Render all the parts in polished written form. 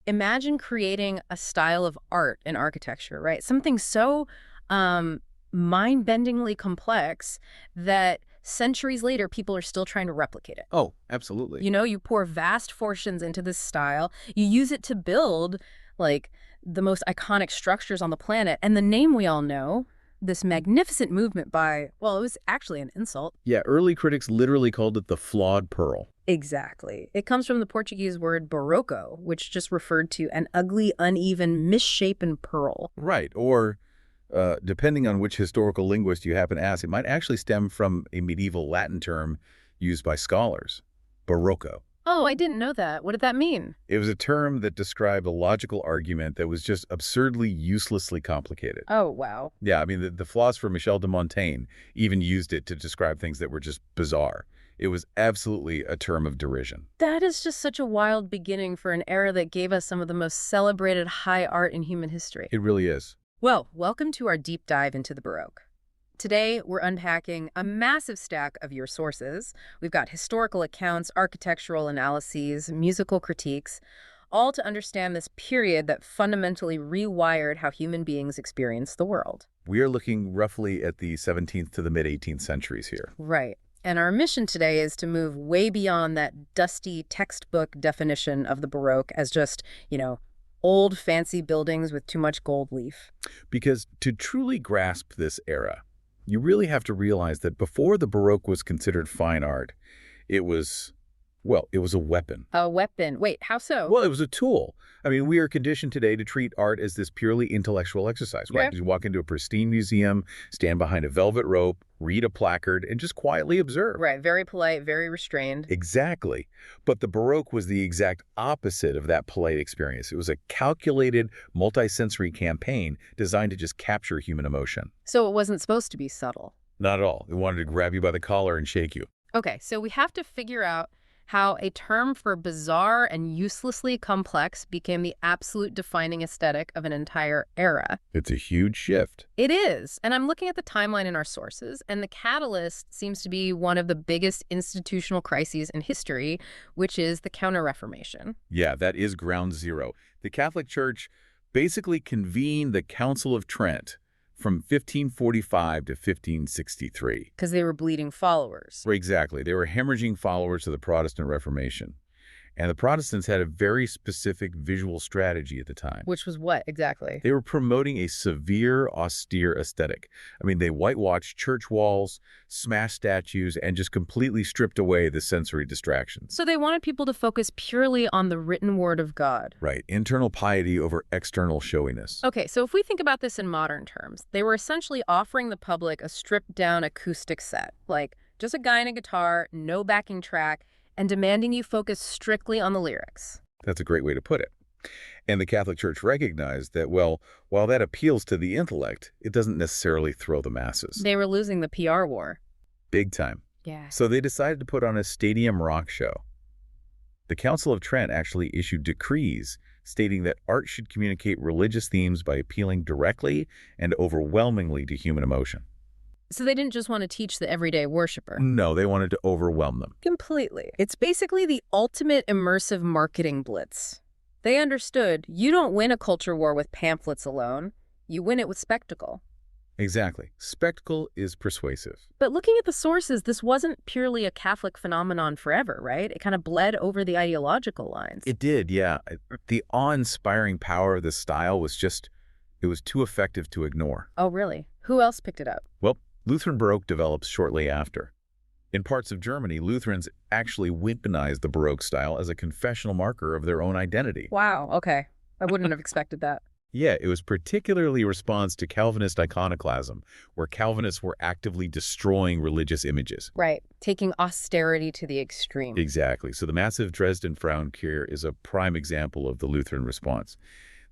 imagine creating a style of art and architecture, right? Something so mind-bendingly complex that centuries later, people are still trying to replicate it. Oh, absolutely. You know, you pour vast fortunes into this style. You use it to build, like, the most iconic structures on the planet. And the name we all know, this magnificent movement by, well, it was actually an insult. Yeah, early critics literally called it the flawed pearl. Exactly. It comes from the Portuguese word Baroque, which just referred to an ugly, uneven, misshapen pearl. Right, or depending on which historical linguist you happen to ask, it might actually stem from a medieval Latin term used by scholars, barocco. Oh, I didn't know that. What did that mean? It was a term that described a logical argument that was just absurdly, uselessly complicated. Oh, wow. Yeah, I mean, the philosopher Michel de Montaigne even used it to describe things that were just bizarre. It was absolutely a term of derision. That is just such a wild beginning for an era that gave us some of the most celebrated high art in human history. It really is. Well, welcome to our deep dive into the Baroque. Today, we're unpacking a massive stack of your sources. We've got historical accounts, architectural analyses, musical critiques, all to understand this period that fundamentally rewired how human beings experience the world. We are looking roughly at the 17th to the mid-18th centuries here. Right. And our mission today is to move way beyond that dusty textbook definition of the Baroque as just, old fancy buildings with too much gold leaf. Because to truly grasp this era, you really have to realize that before the Baroque was considered fine art, it was a weapon. A weapon. Wait, how so? Well, it was a tool. I mean, we are conditioned today to treat art as this purely intellectual exercise, right? Yeah. You walk into a pristine museum, stand behind a velvet rope, read a placard, and just quietly observe. Right, very polite, very restrained. Exactly. But the Baroque was the exact opposite of that polite experience. It was a calculated, multisensory campaign designed to just capture human emotion. So it wasn't supposed to be subtle. Not at all. It wanted to grab you by the collar and shake you. Okay, so we have to figure out how a term for bizarre and uselessly complex became the absolute defining aesthetic of an entire era. It's a huge shift. It is. And I'm looking at the timeline in our sources, and the catalyst seems to be one of the biggest institutional crises in history, which is the Counter-Reformation. Yeah, that is ground zero. The Catholic Church basically convened the Council of Trent from 1545 to 1563. Because they were bleeding followers. Exactly. They were hemorrhaging followers of the Protestant Reformation. And the Protestants had a very specific visual strategy at the time. Which was what, exactly? They were promoting a severe, austere aesthetic. I mean, they whitewashed church walls, smashed statues, and just completely stripped away the sensory distractions. So they wanted people to focus purely on the written word of God. Right. Internal piety over external showiness. Okay, so if we think about this in modern terms, they were essentially offering the public a stripped-down acoustic set, like just a guy and a guitar, no backing track, and demanding you focus strictly on the lyrics. That's a great way to put it. And the Catholic Church recognized that, well, while that appeals to the intellect, it doesn't necessarily thrill the masses. They were losing the PR war. Big time. Yeah. So they decided to put on a stadium rock show. The Council of Trent actually issued decrees stating that art should communicate religious themes by appealing directly and overwhelmingly to human emotion. So they didn't just want to teach the everyday worshiper. No, they wanted to overwhelm them. Completely. It's basically the ultimate immersive marketing blitz. They understood you don't win a culture war with pamphlets alone. You win it with spectacle. Exactly. Spectacle is persuasive. But looking at the sources, this wasn't purely a Catholic phenomenon forever, right? It kind of bled over the ideological lines. It did, yeah. The awe-inspiring power of this style was it was too effective to ignore. Oh, really? Who else picked it up? Well, Lutheran Baroque develops shortly after. In parts of Germany, Lutherans actually weaponized the Baroque style as a confessional marker of their own identity. Wow, okay. I wouldn't have expected that. Yeah, it was particularly a response to Calvinist iconoclasm, where Calvinists were actively destroying religious images. Right, taking austerity to the extreme. Exactly. So the massive Dresden Frauenkirche is a prime example of the Lutheran response.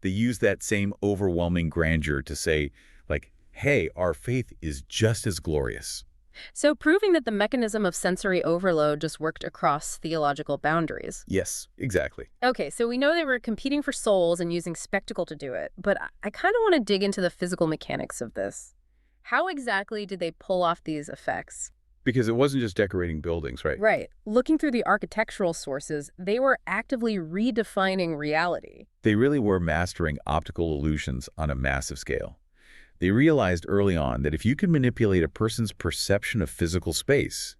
They used that same overwhelming grandeur to say, like, hey, our faith is just as glorious. So proving that the mechanism of sensory overload just worked across theological boundaries. Yes, exactly. Okay, so we know they were competing for souls and using spectacle to do it, but I kind of want to dig into the physical mechanics of this. How exactly did they pull off these effects? Because it wasn't just decorating buildings, right? Right. Looking through the architectural sources, they were actively redefining reality. They really were mastering optical illusions on a massive scale. They realized early on that if you can manipulate a person's perception of physical space,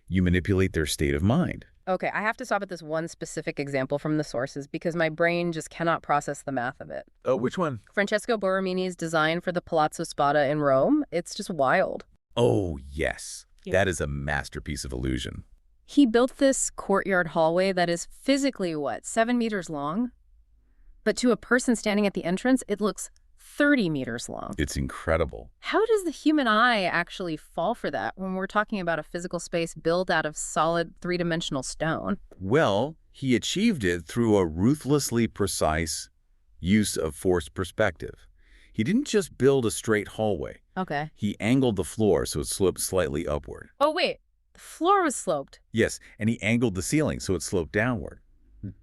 you manipulate their state of mind. Okay, I have to stop at this one specific example from the sources because my brain just cannot process the math of it. Oh, which one? Francesco Borromini's design for the Palazzo Spada in Rome, it's just wild. Oh, yes. Yeah. That is a masterpiece of illusion. He built this courtyard hallway that is physically, 7 meters long? But to a person standing at the entrance, it looks 30 meters long. It's incredible. How does the human eye actually fall for that when we're talking about a physical space built out of solid three-dimensional stone? Well, he achieved it through a ruthlessly precise use of forced perspective. He didn't just build a straight hallway. Okay. He angled the floor so it sloped slightly upward. Oh, wait. The floor was sloped. Yes, and he angled the ceiling so it sloped downward.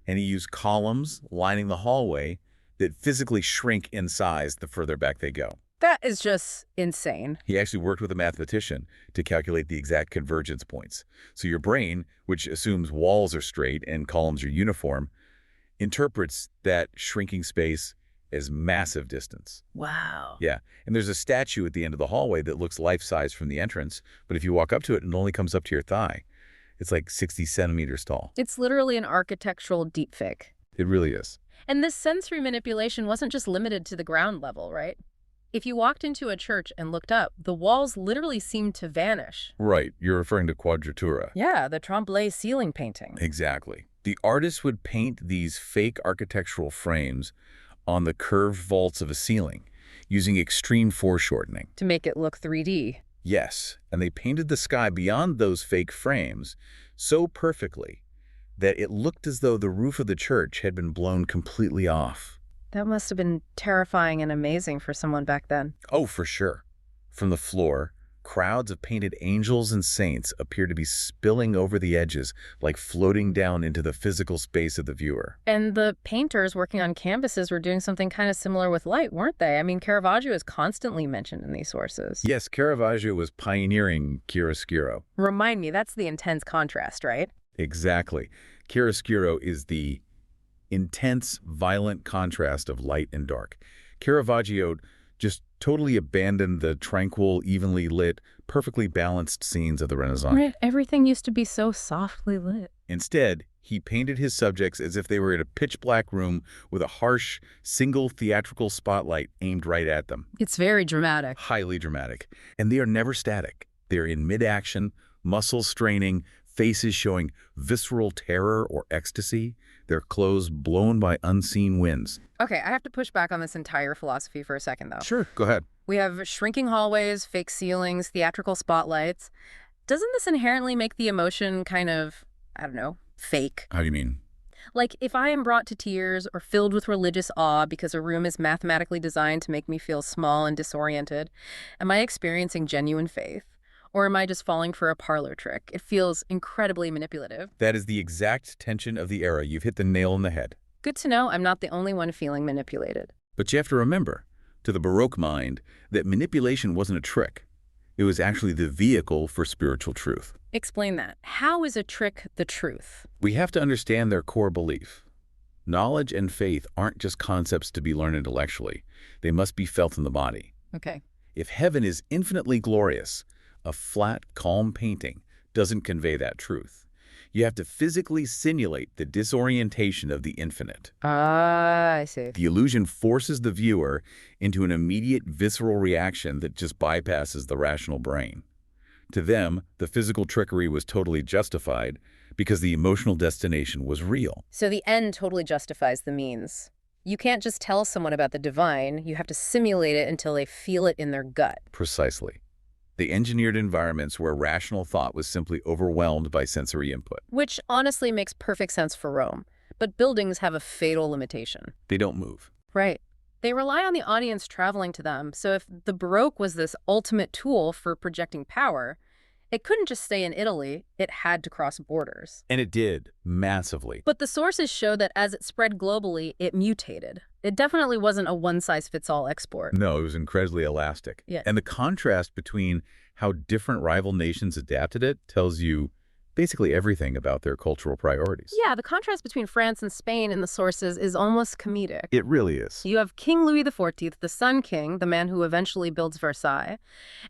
And he used columns lining the hallway that physically shrink in size the further back they go. That is just insane. He actually worked with a mathematician to calculate the exact convergence points. So your brain, which assumes walls are straight and columns are uniform, interprets that shrinking space as massive distance. Wow. Yeah, and there's a statue at the end of the hallway that looks life-size from the entrance, but if you walk up to it, it only comes up to your thigh. It's like 60 centimeters tall. It's literally an architectural deepfake. It really is. And this sensory manipulation wasn't just limited to the ground level, right? If you walked into a church and looked up, the walls literally seemed to vanish. Right, you're referring to quadratura. Yeah, the Tremblay ceiling painting. Exactly. The artist would paint these fake architectural frames on the curved vaults of a ceiling, using extreme foreshortening. To make it look 3D. Yes, and they painted the sky beyond those fake frames so perfectly that it looked as though the roof of the church had been blown completely off. That must have been terrifying and amazing for someone back then. Oh, for sure. From the floor, crowds of painted angels and saints appear to be spilling over the edges, like floating down into the physical space of the viewer. And the painters working on canvases were doing something kind of similar with light, weren't they? I mean, Caravaggio is constantly mentioned in these sources. Yes, Caravaggio was pioneering chiaroscuro. Remind me, that's the intense contrast, right? Exactly. Chiaroscuro is the intense, violent contrast of light and dark. Caravaggio just totally abandoned the tranquil, evenly lit, perfectly balanced scenes of the Renaissance. Right, everything used to be so softly lit. Instead, he painted his subjects as if they were in a pitch-black room with a harsh, single theatrical spotlight aimed right at them. It's very dramatic. Highly dramatic. And they are never static. They're in mid-action, muscles straining, faces showing visceral terror or ecstasy, their clothes blown by unseen winds. Okay, I have to push back on this entire philosophy for a second, though. Sure, go ahead. We have shrinking hallways, fake ceilings, theatrical spotlights. Doesn't this inherently make the emotion kind of, I don't know, fake? How do you mean? Like, if I am brought to tears or filled with religious awe because a room is mathematically designed to make me feel small and disoriented, am I experiencing genuine faith? Or am I just falling for a parlor trick? It feels incredibly manipulative. That is the exact tension of the era. You've hit the nail on the head. Good to know I'm not the only one feeling manipulated. But you have to remember, to the Baroque mind, that manipulation wasn't a trick. It was actually the vehicle for spiritual truth. Explain that. How is a trick the truth? We have to understand their core belief. Knowledge and faith aren't just concepts to be learned intellectually. They must be felt in the body. Okay. If heaven is infinitely glorious, a flat, calm painting doesn't convey that truth. You have to physically simulate the disorientation of the infinite. Ah, I see. The illusion forces the viewer into an immediate visceral reaction that just bypasses the rational brain. To them, the physical trickery was totally justified because the emotional destination was real. So the end totally justifies the means. You can't just tell someone about the divine. You have to simulate it until they feel it in their gut. Precisely. They engineered environments where rational thought was simply overwhelmed by sensory input. Which honestly makes perfect sense for Rome. But buildings have a fatal limitation. They don't move. Right. They rely on the audience traveling to them. So if the Baroque was this ultimate tool for projecting power, it couldn't just stay in Italy. It had to cross borders. And it did, massively. But the sources show that as it spread globally, it mutated. It definitely wasn't a one-size-fits-all export. No, it was incredibly elastic. Yeah. And the contrast between how different rival nations adapted it tells you basically everything about their cultural priorities. Yeah, the contrast between France and Spain in the sources is almost comedic. It really is. You have King Louis XIV, the Sun King, the man who eventually builds Versailles,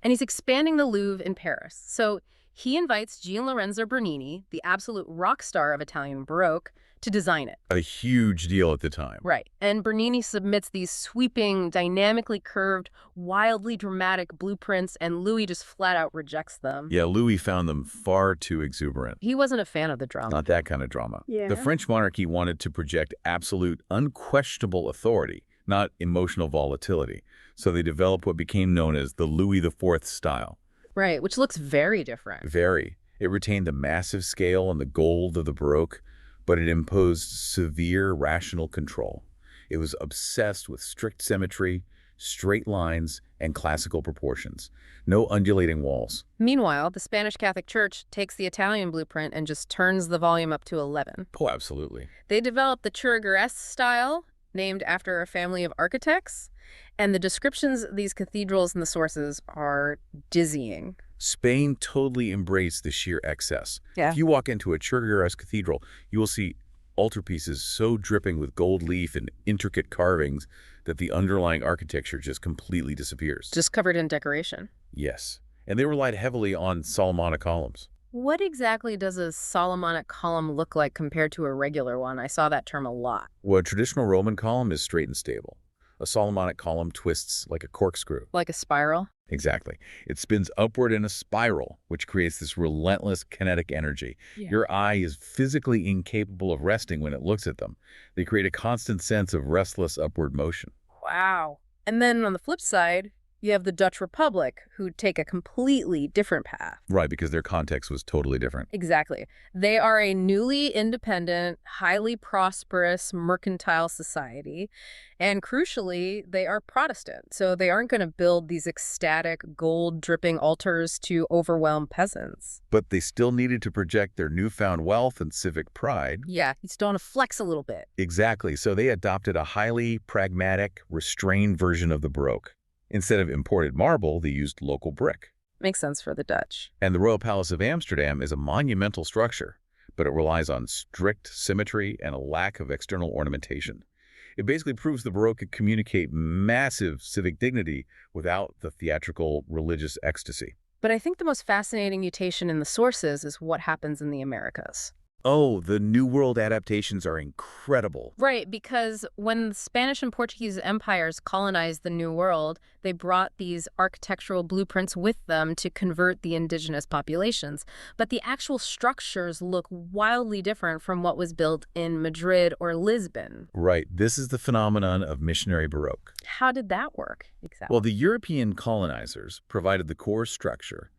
and he's expanding the Louvre in Paris. So he invites Gian Lorenzo Bernini, the absolute rock star of Italian Baroque, to design it. A huge deal at the time. Right. And Bernini submits these sweeping, dynamically curved, wildly dramatic blueprints, and Louis just flat out rejects them. Yeah, Louis found them far too exuberant. He wasn't a fan of the drama. Not that kind of drama. Yeah. The French monarchy wanted to project absolute, unquestionable authority, not emotional volatility. So they developed what became known as the Louis XIV style. Right, which looks very different. Very. It retained the massive scale and the gold of the Baroque, but it imposed severe rational control. It was obsessed with strict symmetry, straight lines, and classical proportions. No undulating walls. Meanwhile, the Spanish Catholic Church takes the Italian blueprint and just turns the volume up to 11. Oh, absolutely. They developed the Churrigueresque style, named after a family of architects, and the descriptions of these cathedrals in the sources are dizzying. Spain totally embraced the sheer excess. Yeah. If you walk into a Churrigueresque cathedral, you will see altarpieces so dripping with gold leaf and intricate carvings that the underlying architecture just completely disappears. Just covered in decoration. Yes. And they relied heavily on Solomonic columns. What exactly does a Solomonic column look like compared to a regular one? I saw that term a lot. Well, a traditional Roman column is straight and stable. A Solomonic column twists like a corkscrew. Like a spiral? Exactly. It spins upward in a spiral, which creates this relentless kinetic energy. Yeah. Your eye is physically incapable of resting when it looks at them. They create a constant sense of restless upward motion. Wow. And then on the flip side, you have the Dutch Republic, who take a completely different path. Right, because their context was totally different. Exactly. They are a newly independent, highly prosperous, mercantile society. And crucially, they are Protestant. So they aren't going to build these ecstatic, gold-dripping altars to overwhelm peasants. But they still needed to project their newfound wealth and civic pride. Yeah, you still want to flex a little bit. Exactly. So they adopted a highly pragmatic, restrained version of the Baroque. Instead of imported marble, they used local brick. Makes sense for the Dutch. And the Royal Palace of Amsterdam is a monumental structure, but it relies on strict symmetry and a lack of external ornamentation. It basically proves the Baroque could communicate massive civic dignity without the theatrical religious ecstasy. But I think the most fascinating mutation in the sources is what happens in the Americas. Oh, the New World adaptations are incredible. Right, because when the Spanish and Portuguese empires colonized the New World, they brought these architectural blueprints with them to convert the indigenous populations. But the actual structures look wildly different from what was built in Madrid or Lisbon. Right. This is the phenomenon of missionary Baroque. How did that work exactly? Well, the European colonizers provided the core structure,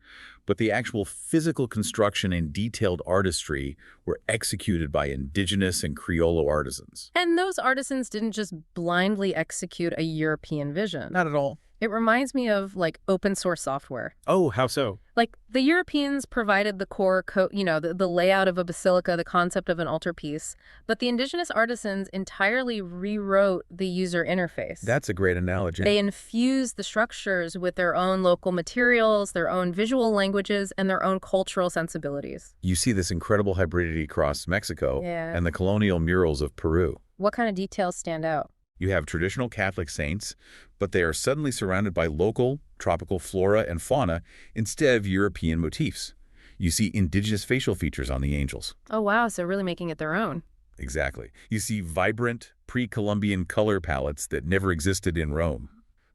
but the actual physical construction and detailed artistry were executed by indigenous and Criollo artisans. And those artisans didn't just blindly execute a European vision. Not at all. It reminds me of, like, open source software. Oh, how so? Like, the Europeans provided the core code, the layout of a basilica, the concept of an altarpiece, but the indigenous artisans entirely rewrote the user interface. That's a great analogy. They infused the structures with their own local materials, their own visual languages, and their own cultural sensibilities. You see this incredible hybridity across Mexico and the colonial murals of Peru. What kind of details stand out? You have traditional Catholic saints, but they are suddenly surrounded by local, tropical flora and fauna instead of European motifs. You see indigenous facial features on the angels. Oh, wow, so really making it their own. Exactly. You see vibrant, pre-Columbian color palettes that never existed in Rome.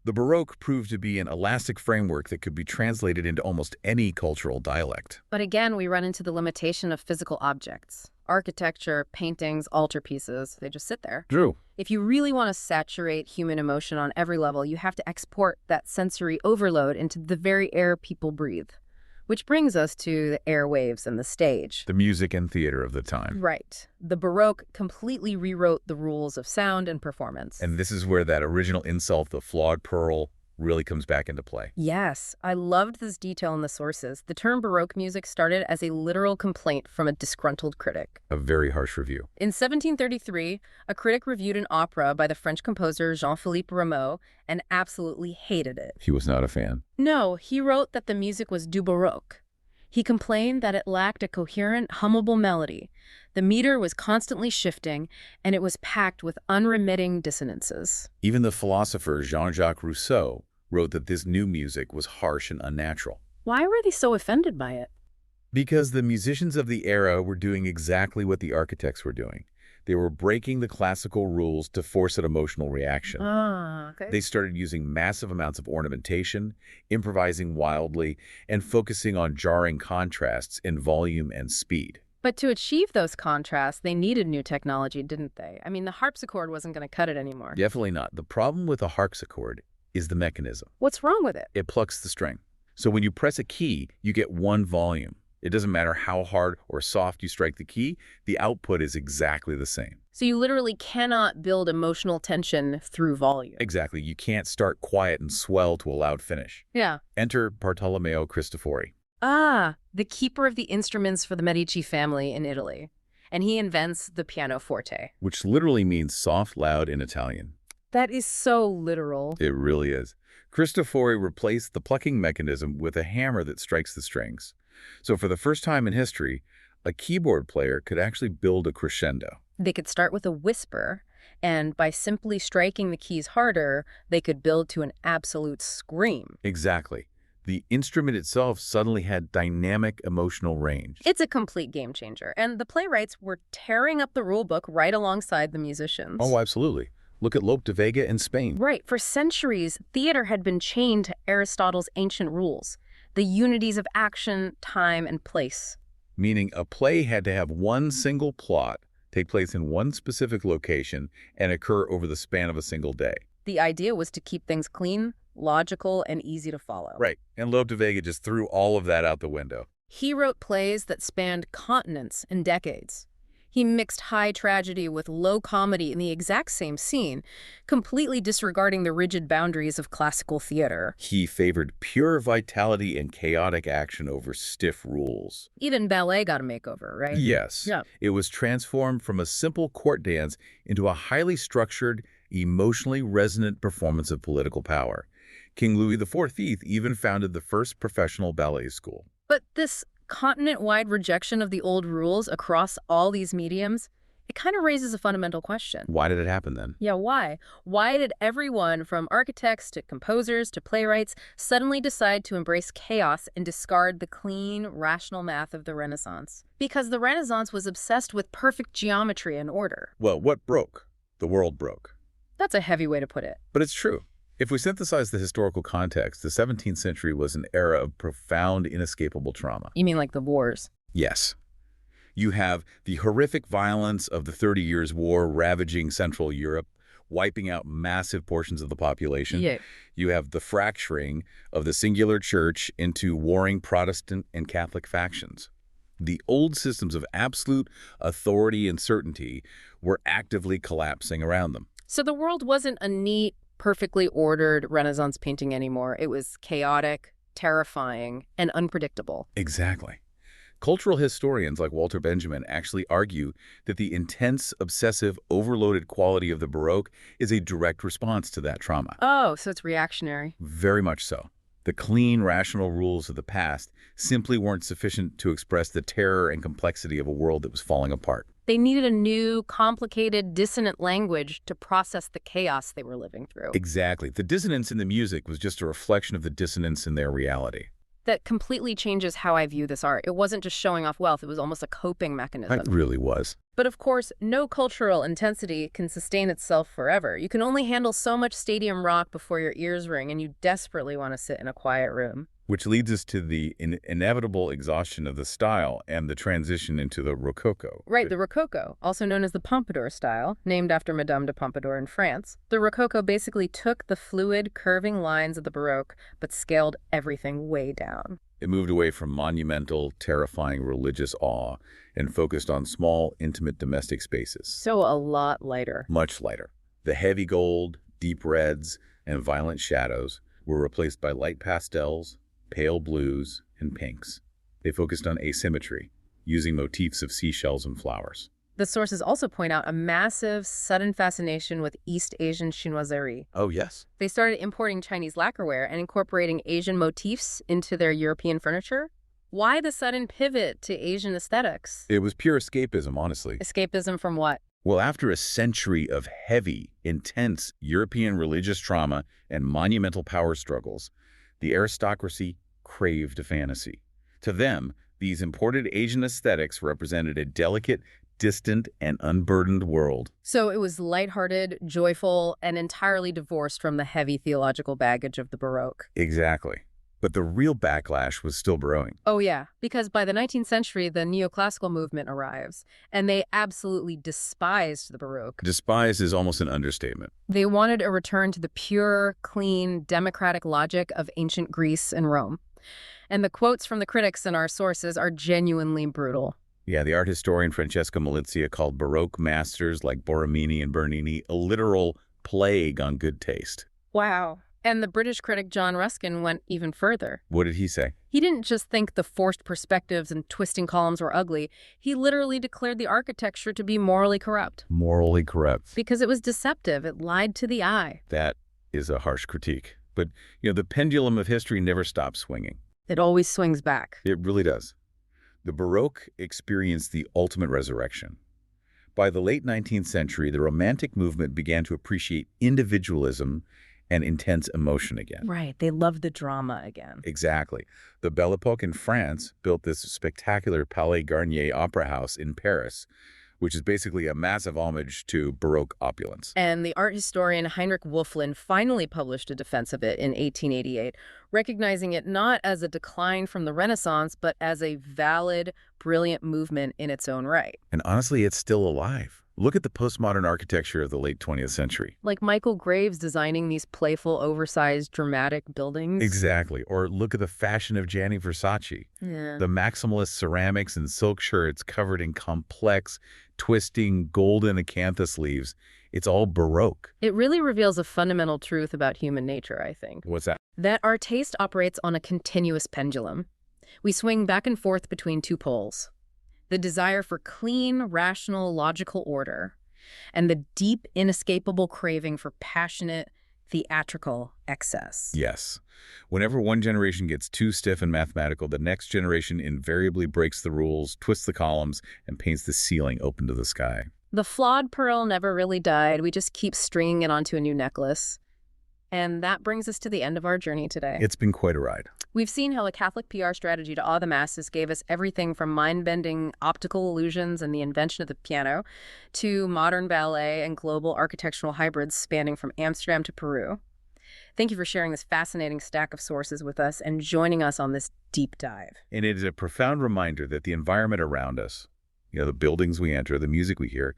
The Baroque proved to be an elastic framework that could be translated into almost any cultural dialect. But again, we run into the limitation of physical objects. Architecture, paintings, altarpieces, they just sit there. True. If you really want to saturate human emotion on every level, you have to export that sensory overload into the very air people breathe. Which brings us to the airwaves and the stage. The music and theater of the time. Right. The Baroque completely rewrote the rules of sound and performance. And this is where that original insult, the flawed pearl, really comes back into play. Yes, I loved this detail in the sources. The term Baroque music started as a literal complaint from a disgruntled critic. A very harsh review. In 1733, a critic reviewed an opera by the French composer Jean-Philippe Rameau and absolutely hated it. He was not a fan. No, he wrote that the music was du Baroque. He complained that it lacked a coherent, hummable melody. The meter was constantly shifting, and it was packed with unremitting dissonances. Even the philosopher Jean-Jacques Rousseau wrote that this new music was harsh and unnatural. Why were they so offended by it? Because the musicians of the era were doing exactly what the architects were doing. They were breaking the classical rules to force an emotional reaction. Okay. They started using massive amounts of ornamentation, improvising wildly, and focusing on jarring contrasts in volume and speed. But to achieve those contrasts, they needed new technology, didn't they? I mean, the harpsichord wasn't going to cut it anymore. Definitely not. The problem with a harpsichord is the mechanism. What's wrong with it? It plucks the string. So when you press a key, you get one volume. It doesn't matter how hard or soft you strike the key, the output is exactly the same. So you literally cannot build emotional tension through volume. Exactly. You can't start quiet and swell to a loud finish. Yeah. Enter Bartolomeo Cristofori. Ah, the keeper of the instruments for the Medici family in Italy. And he invents the pianoforte. Which literally means soft, loud in Italian. That is so literal. It really is. Cristofori replaced the plucking mechanism with a hammer that strikes the strings. So for the first time in history, a keyboard player could actually build a crescendo. They could start with a whisper, and by simply striking the keys harder, they could build to an absolute scream. Exactly. The instrument itself suddenly had dynamic emotional range. It's a complete game changer, and the playwrights were tearing up the rule book right alongside the musicians. Oh, absolutely. Look at Lope de Vega in Spain. Right. For centuries, theater had been chained to Aristotle's ancient rules, the unities of action, time, and place. Meaning a play had to have one single plot, take place in one specific location, and occur over the span of a single day. The idea was to keep things clean, logical, and easy to follow. Right. And Lope de Vega just threw all of that out the window. He wrote plays that spanned continents and decades. He mixed high tragedy with low comedy in the exact same scene, completely disregarding the rigid boundaries of classical theater. He favored pure vitality and chaotic action over stiff rules. Even ballet got a makeover, right? Yes. Yeah. It was transformed from a simple court dance into a highly structured, emotionally resonant performance of political power. King Louis XIV even founded the first professional ballet school. But this continent-wide rejection of the old rules across all these mediums, it kind of raises a fundamental question. Why did it happen then? Yeah, why? Why did everyone, from architects to composers to playwrights, suddenly decide to embrace chaos and discard the clean, rational math of the Renaissance? Because the Renaissance was obsessed with perfect geometry and order. Well, what broke? The world broke. That's a heavy way to put it. But it's true. If we synthesize the historical context, the 17th century was an era of profound, inescapable trauma. You mean like the wars? Yes. You have the horrific violence of the 30 Years' War ravaging Central Europe, wiping out massive portions of the population. Yeah. You have the fracturing of the singular church into warring Protestant and Catholic factions. The old systems of absolute authority and certainty were actively collapsing around them. So the world wasn't a neat, perfectly ordered Renaissance painting anymore. It was chaotic, terrifying, and unpredictable. Exactly. Cultural historians like Walter Benjamin actually argue that the intense, obsessive, overloaded quality of the Baroque is a direct response to that trauma. Oh, so it's reactionary. Very much so. The clean, rational rules of the past simply weren't sufficient to express the terror and complexity of a world that was falling apart. They needed a new, complicated, dissonant language to process the chaos they were living through. Exactly. The dissonance in the music was just a reflection of the dissonance in their reality. That completely changes how I view this art. It wasn't just showing off wealth. It was almost a coping mechanism. It really was. But of course, no cultural intensity can sustain itself forever. You can only handle so much stadium rock before your ears ring, and you desperately want to sit in a quiet room. Which leads us to the inevitable exhaustion of the style and the transition into the Rococo. Right, the Rococo, also known as the Pompadour style, named after Madame de Pompadour in France. The Rococo basically took the fluid, curving lines of the Baroque, but scaled everything way down. It moved away from monumental, terrifying religious awe and focused on small, intimate domestic spaces. So a lot lighter. Much lighter. The heavy gold, deep reds, and violent shadows were replaced by light pastels, pale blues, and pinks. They focused on asymmetry, using motifs of seashells and flowers. The sources also point out a massive, sudden fascination with East Asian chinoiserie. Oh, yes. They started importing Chinese lacquerware and incorporating Asian motifs into their European furniture. Why the sudden pivot to Asian aesthetics? It was pure escapism, honestly. Escapism from what? Well, after a century of heavy, intense European religious trauma and monumental power struggles, the aristocracy craved a fantasy. To them, these imported Asian aesthetics represented a delicate, distant, and unburdened world. So it was lighthearted, joyful, and entirely divorced from the heavy theological baggage of the Baroque. Exactly. But the real backlash was still brewing. Oh yeah, because by the 19th century, the neoclassical movement arrives, and they absolutely despised the Baroque. Despise is almost an understatement. They wanted a return to the pure, clean, democratic logic of ancient Greece and Rome. And the quotes from the critics in our sources are genuinely brutal. Yeah, the art historian Francesca Malizia called Baroque masters like Borromini and Bernini a literal plague on good taste. Wow. And the British critic John Ruskin went even further. What did he say? He didn't just think the forced perspectives and twisting columns were ugly. He literally declared the architecture to be morally corrupt. Morally corrupt. Because it was deceptive. It lied to the eye. That is a harsh critique. But, the pendulum of history never stops swinging. It always swings back. It really does. The Baroque experienced the ultimate resurrection. By the late 19th century, the Romantic movement began to appreciate individualism and intense emotion again. Right. They loved the drama again. Exactly. The Belle Epoque in France built this spectacular Palais Garnier opera house in Paris, which is basically a massive homage to Baroque opulence. And the art historian Heinrich Wölfflin finally published a defense of it in 1888, recognizing it not as a decline from the Renaissance, but as a valid, brilliant movement in its own right. And honestly, it's still alive. Look at the postmodern architecture of the late 20th century. Like Michael Graves designing these playful, oversized, dramatic buildings. Exactly. Or look at the fashion of Gianni Versace. Yeah. The maximalist ceramics and silk shirts covered in complex, twisting golden acanthus leaves. It's all Baroque. It really reveals a fundamental truth about human nature, I think. What's that? That our taste operates on a continuous pendulum. We swing back and forth between two poles. The desire for clean, rational, logical order, and the deep, inescapable craving for passionate, theatrical excess. Yes. Whenever one generation gets too stiff and mathematical, the next generation invariably breaks the rules, twists the columns, and paints the ceiling open to the sky. The flawed pearl never really died. We just keep stringing it onto a new necklace. And that brings us to the end of our journey today. It's been quite a ride. We've seen how a Catholic PR strategy to awe the masses gave us everything from mind-bending optical illusions and the invention of the piano to modern ballet and global architectural hybrids spanning from Amsterdam to Peru. Thank you for sharing this fascinating stack of sources with us and joining us on this deep dive. And it is a profound reminder that the environment around us, the buildings we enter, the music we hear,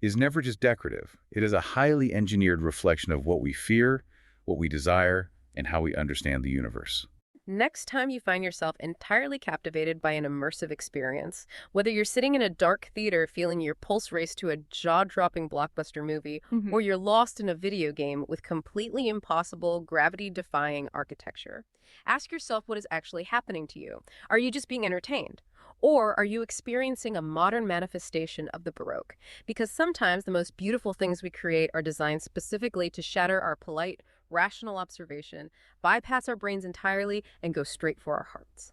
is never just decorative. It is a highly engineered reflection of what we fear, what we desire, and how we understand the universe. Next time you find yourself entirely captivated by an immersive experience, whether you're sitting in a dark theater feeling your pulse race to a jaw-dropping blockbuster movie, or you're lost in a video game with completely impossible, gravity-defying architecture, ask yourself what is actually happening to you. Are you just being entertained? Or are you experiencing a modern manifestation of the Baroque? Because sometimes the most beautiful things we create are designed specifically to shatter our polite, rational observation, bypass our brains entirely, and go straight for our hearts.